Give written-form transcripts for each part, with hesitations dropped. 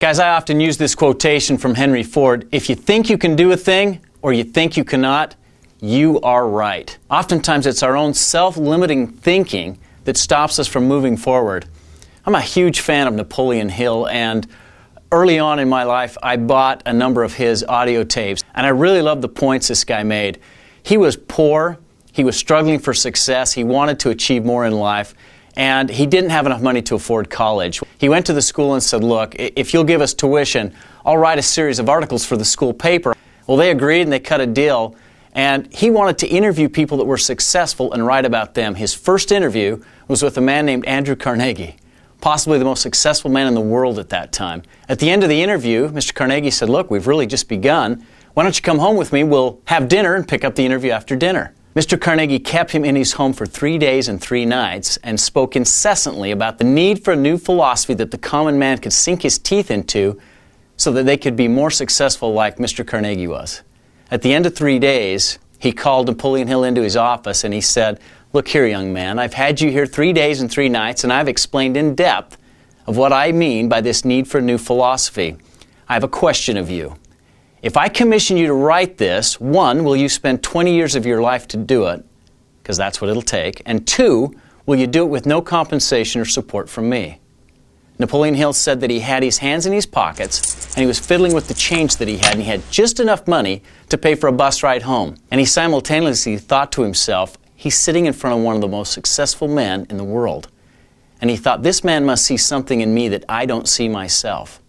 Guys, I often use this quotation from Henry Ford: if you think you can do a thing or you think you cannot, you are right. Oftentimes it's our own self-limiting thinking that stops us from moving forward. I'm a huge fan of Napoleon Hill, and early on in my life I bought a number of his audio tapes, and I really loved the points this guy made. He was poor, he was struggling for success, he wanted to achieve more in life, and he didn't have enough money to afford college. He went to the school and said, look, if you'll give us tuition, I'll write a series of articles for the school paper. Well, they agreed and they cut a deal, and he wanted to interview people that were successful and write about them. His first interview was with a man named Andrew Carnegie, possibly the most successful man in the world at that time. At the end of the interview, Mr. Carnegie said, look, we've really just begun. Why don't you come home with me? We'll have dinner and pick up the interview after dinner. Mr. Carnegie kept him in his home for 3 days and 3 nights and spoke incessantly about the need for a new philosophy that the common man could sink his teeth into so that they could be more successful like Mr. Carnegie was. At the end of 3 days, he called Napoleon Hill into his office and he said, look here, young man, I've had you here 3 days and 3 nights and I've explained in depth of what I mean by this need for a new philosophy. I have a question of you. If I commission you to write this, 1, will you spend 20 years of your life to do it? Because that's what it'll take. And 2, will you do it with no compensation or support from me? Napoleon Hill said that he had his hands in his pockets and he was fiddling with the change that he had, and he had just enough money to pay for a bus ride home. And he simultaneously thought to himself, he's sitting in front of one of the most successful men in the world. And he thought, this man must see something in me that I don't see myself.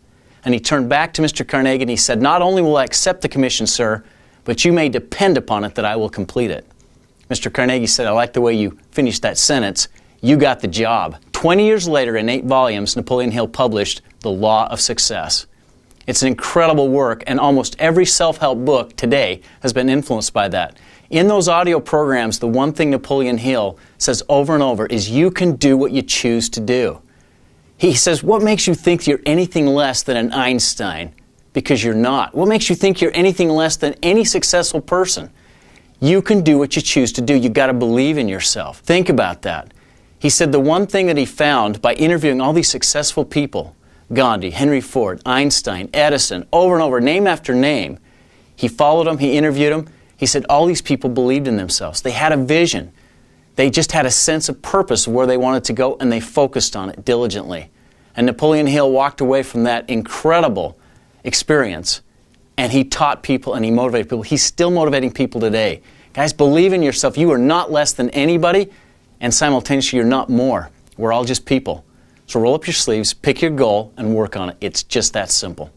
And he turned back to Mr. Carnegie and he said, not only will I accept the commission, sir, but you may depend upon it that I will complete it. Mr. Carnegie said, I like the way you finished that sentence. You got the job. 20 years later, in 8 volumes, Napoleon Hill published The Law of Success. It's an incredible work, and almost every self-help book today has been influenced by that. In those audio programs, the one thing Napoleon Hill says over and over is you can do what you choose to do. He says, what makes you think you're anything less than an Einstein? Because you're not. What makes you think you're anything less than any successful person? You can do what you choose to do. You've got to believe in yourself. Think about that. He said the one thing that he found by interviewing all these successful people, Gandhi, Henry Ford, Einstein, Edison, over and over, name after name, he followed them, he interviewed them. He said all these people believed in themselves. They had a vision. They just had a sense of purpose of where they wanted to go, and they focused on it diligently. And Napoleon Hill walked away from that incredible experience, and he taught people and he motivated people. He's still motivating people today. Guys, believe in yourself. You are not less than anybody, and simultaneously you're not more. We're all just people. So roll up your sleeves, pick your goal, and work on it. It's just that simple.